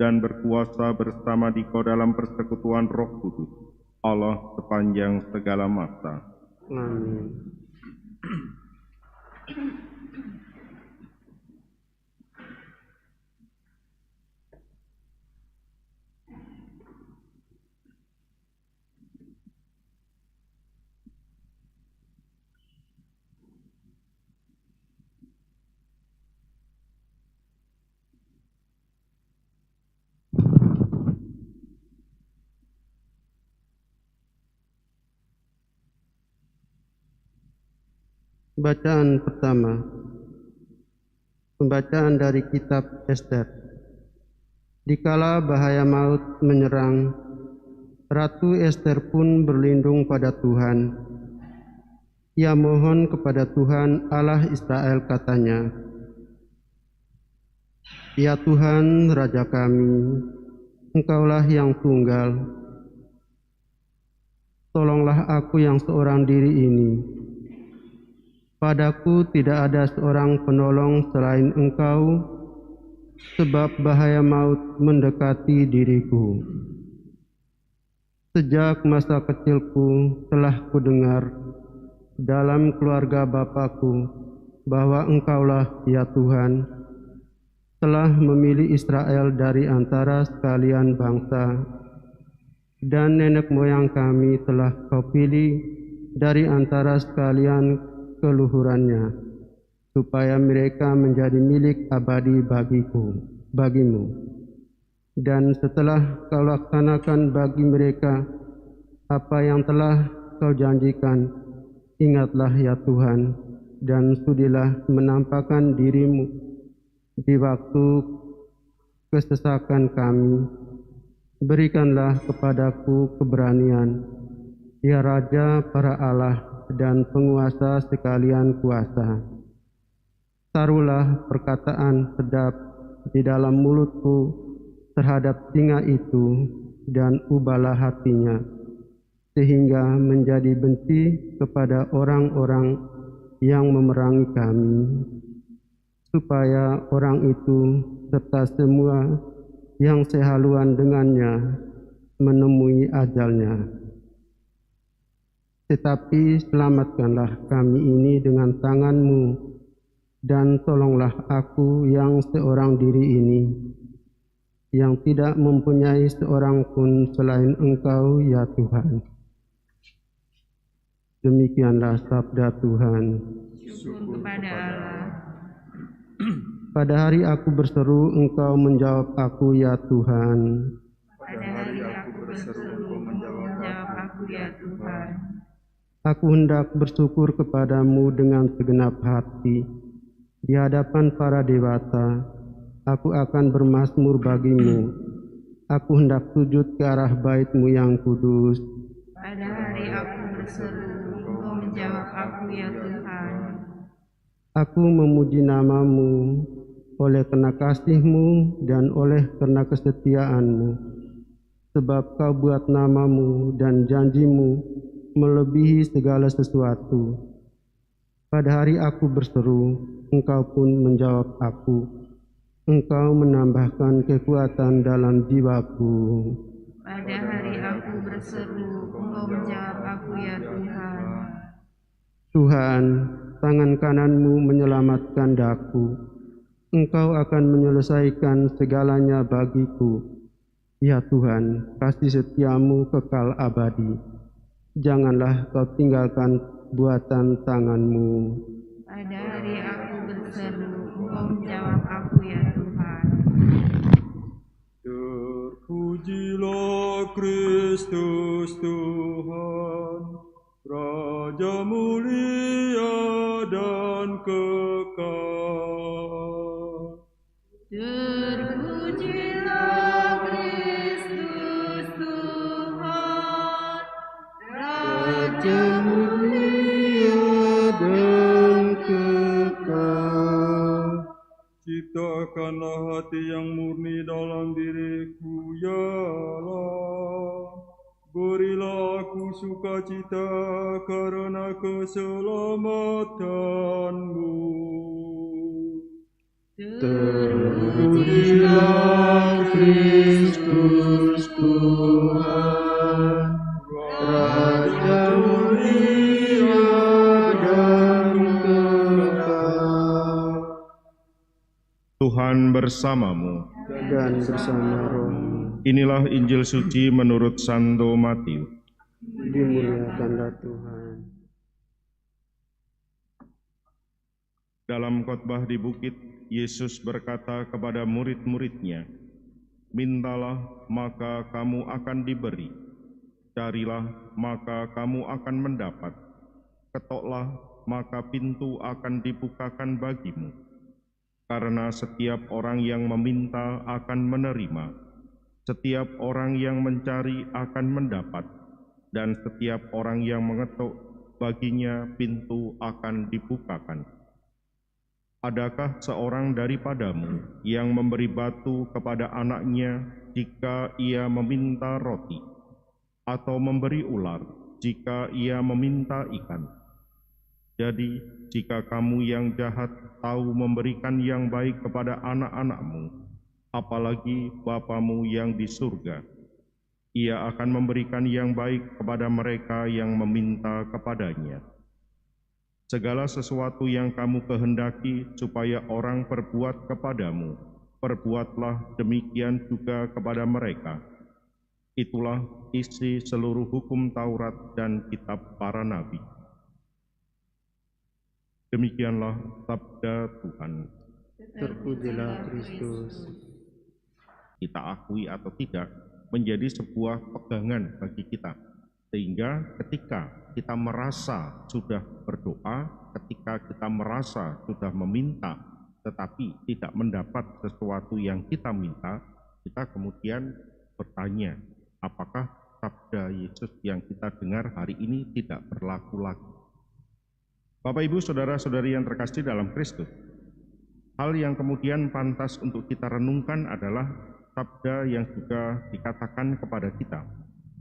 dan berkuasa bersama Dikau dalam persekutuan Roh Kudus, Allah sepanjang segala masa. Amin. Bacaan pertama. Pembacaan dari kitab Ester. Dikala bahaya maut menyerang, Ratu Ester pun berlindung pada Tuhan. Ia mohon kepada Tuhan Allah Israel, katanya, "Ya Tuhan, Raja kami, Engkaulah yang tunggal. Tolonglah aku yang seorang diri ini. Padaku tidak ada seorang penolong selain Engkau, sebab bahaya maut mendekati diriku. Sejak masa kecilku telah kudengar dalam keluarga Bapakku bahwa Engkaulah, ya Tuhan, telah memilih Israel dari antara sekalian bangsa, dan nenek moyang kami telah Kau pilih dari antara sekalian keluhurannya, supaya mereka menjadi milik abadi bagimu. Dan setelah Kau laksanakan bagi mereka apa yang telah Kau janjikan, ingatlah ya Tuhan, dan sudilah menampakkan dirimu di waktu kesesakan kami. Berikanlah kepadaku keberanian, ya Raja para Allah dan penguasa sekalian kuasa. Taruhlah perkataan sedap di dalam mulutku terhadap singa itu, dan ubahlah hatinya, sehingga menjadi benci kepada orang-orang yang memerangi kami, supaya orang itu serta semua yang sehaluan dengannya menemui ajalnya. Tetapi selamatkanlah kami ini dengan tangan-Mu, dan tolonglah aku yang seorang diri ini, yang tidak mempunyai seorang pun selain Engkau, ya Tuhan." Demikianlah sabda Tuhan. Syukur kepada Allah. Pada hari aku berseru, Engkau menjawab aku, ya Tuhan. Pada hari aku berseru, Engkau menjawab aku, ya Tuhan. Aku hendak bersyukur kepadamu dengan segenap hati. Di hadapan para dewata, aku akan bermazmur bagimu. Aku hendak sujud ke arah bait-Mu yang kudus. Pada hari aku berseru, Engkau menjawab aku, ya Tuhan. Aku memuji nama-Mu oleh karena kasih-Mu dan oleh karena kesetiaan-Mu. Sebab Kau buat nama-Mu dan janji-Mu melebihi segala sesuatu. Pada hari aku berseru, Engkau pun menjawab aku. Engkau menambahkan kekuatan dalam jiwaku. Pada hari aku berseru, Engkau menjawab aku, ya Tuhan. Tuhan, tangan kanan-Mu menyelamatkan daku. Engkau akan menyelesaikan segalanya bagiku. Ya Tuhan, kasih setia-Mu kekal abadi. Janganlah Kau tinggalkan buatan tangan-Mu. Pada hari aku berseru, Engkau menjawab aku, ya Tuhan. Terpujilah Kristus Tuhan, Raja mulia dan kekal. Terpujilah Kristus Tuhan, Raja mulia dan kekal. Ciptakanlah hati yang murni dalam diriku, ya Allah. Berilah aku sukacita karena keselamatanmu. Terpujilah Kristus Tuhan, Raja dunia dan kekal, Tuhan bersamamu. dan bersama rohmu. Inilah Injil suci menurut Santo Matius. Dimuliakanlah Tuhan. Dalam khotbah di bukit, Yesus berkata kepada murid-muridnya, "Mintalah, maka kamu akan diberi. Carilah, maka kamu akan mendapat. Ketoklah, maka pintu akan dibukakan bagimu. Karena setiap orang yang meminta akan menerima, setiap orang yang mencari akan mendapat, dan setiap orang yang mengetuk, baginya pintu akan dibukakan. Adakah seorang daripadamu yang memberi batu kepada anaknya jika ia meminta roti, atau memberi ular jika ia meminta ikan? Jadi, jika kamu yang jahat tahu memberikan yang baik kepada anak-anakmu, apalagi Bapamu yang di surga, Ia akan memberikan yang baik kepada mereka yang meminta kepadanya. Segala sesuatu yang kamu kehendaki supaya orang perbuat kepadamu, perbuatlah demikian juga kepada mereka. Itulah isi seluruh hukum Taurat dan kitab para nabi." Demikianlah sabda Tuhan. Terpujilah Kristus. Kita akui atau tidak, menjadi sebuah pegangan bagi kita. Sehingga ketika kita merasa sudah berdoa, ketika kita merasa sudah meminta, tetapi tidak mendapat sesuatu yang kita minta, kita kemudian bertanya, apakah sabda Yesus yang kita dengar hari ini tidak berlaku lagi? Bapak, Ibu, Saudara-saudari yang terkasih dalam Kristus, hal yang kemudian pantas untuk kita renungkan adalah sabda yang juga dikatakan kepada kita.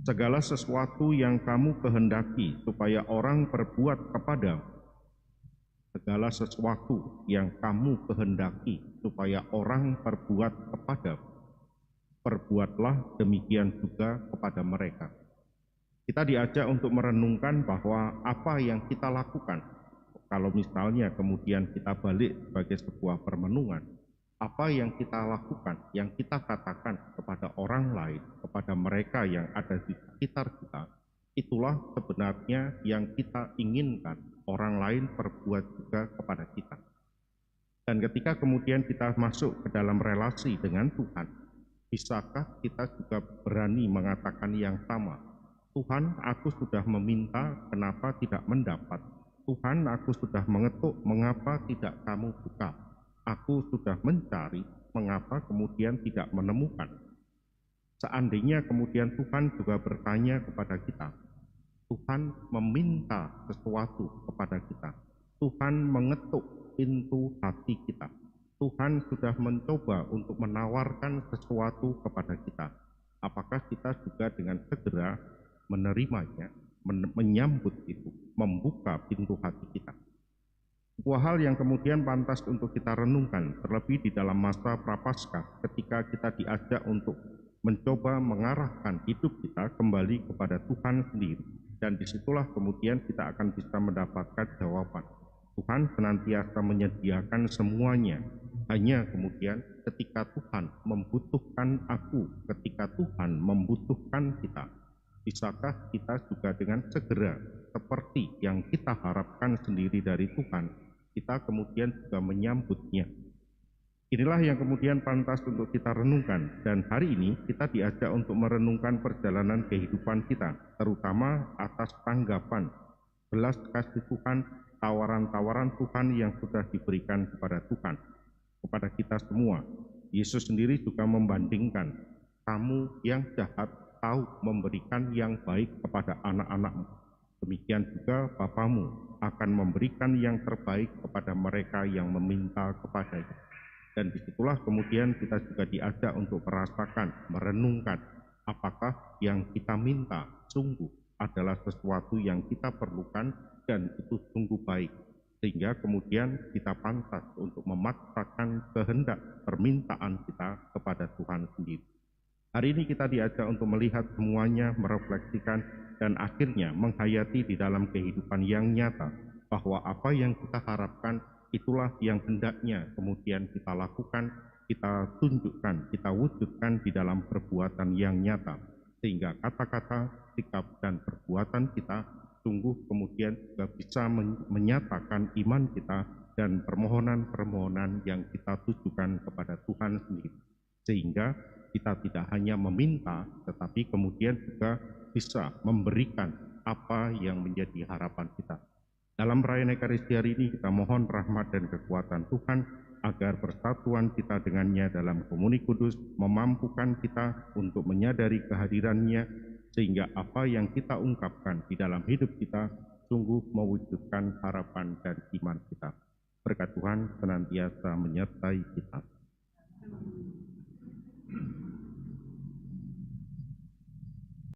Segala sesuatu yang kamu kehendaki supaya orang perbuat kepadamu, segala sesuatu yang kamu kehendaki supaya orang perbuat kepadamu, perbuatlah demikian juga kepada mereka. Kita diajak untuk merenungkan bahwa apa yang kita lakukan, kalau misalnya kemudian kita balik sebagai sebuah permenungan, apa yang kita lakukan, yang kita katakan kepada orang lain, kepada mereka yang ada di sekitar kita, itulah sebenarnya yang kita inginkan orang lain perbuat juga kepada kita. Dan ketika kemudian kita masuk ke dalam relasi dengan Tuhan, bisakah kita juga berani mengatakan yang sama? Tuhan, aku sudah meminta, kenapa tidak mendapat? Tuhan, aku sudah mengetuk, mengapa tidak kamu buka? Aku sudah mencari, mengapa kemudian tidak menemukan? Seandainya kemudian Tuhan juga bertanya kepada kita, Tuhan meminta sesuatu kepada kita, Tuhan mengetuk pintu hati kita, Tuhan sudah mencoba untuk menawarkan sesuatu kepada kita, apakah kita juga dengan segera menerimanya, menyambut itu, membuka pintu hati kita? Sebuah hal yang kemudian pantas untuk kita renungkan, terlebih di dalam masa Prapaskah, ketika kita diajak untuk mencoba mengarahkan hidup kita kembali kepada Tuhan sendiri. Dan disitulah kemudian kita akan bisa mendapatkan jawaban. Tuhan senantiasa menyediakan semuanya. Hanya kemudian ketika Tuhan membutuhkan aku, ketika Tuhan membutuhkan kita, bisakah kita juga dengan segera seperti yang kita harapkan sendiri dari Tuhan, kita kemudian juga menyambutnya? Inilah yang kemudian pantas untuk kita renungkan, dan hari ini kita diajak untuk merenungkan perjalanan kehidupan kita, terutama atas tanggapan belas kasih Tuhan, tawaran-tawaran Tuhan yang sudah diberikan kepada Tuhan, kepada kita semua. Yesus sendiri juga membandingkan, kamu yang jahat tahu memberikan yang baik kepada anak-anakmu, demikian juga Bapamu akan memberikan yang terbaik kepada mereka yang meminta kepadanya. Dan disitulah kemudian kita juga diajak untuk merasakan, merenungkan, apakah yang kita minta sungguh adalah sesuatu yang kita perlukan dan itu sungguh baik. sehingga kemudian kita pantas untuk memaksakan kehendak permintaan kita kepada Tuhan sendiri. Hari ini kita diajak untuk melihat semuanya, merefleksikan, dan akhirnya menghayati di dalam kehidupan yang nyata bahwa apa yang kita harapkan itulah yang hendaknya kemudian kita lakukan, kita tunjukkan, kita wujudkan di dalam perbuatan yang nyata, sehingga kata-kata, sikap, dan perbuatan kita sungguh kemudian juga bisa menyatakan iman kita dan permohonan-permohonan yang kita tujukan kepada Tuhan sendiri, sehingga kita tidak hanya meminta, tetapi kemudian juga bisa memberikan apa yang menjadi harapan kita. Dalam perayaan Ekaristi hari ini kita mohon rahmat dan kekuatan Tuhan agar persatuan kita dengannya dalam komuni kudus memampukan kita untuk menyadari kehadirannya, sehingga apa yang kita ungkapkan di dalam hidup kita sungguh mewujudkan harapan dan iman kita. Berkat Tuhan senantiasa menyertai kita.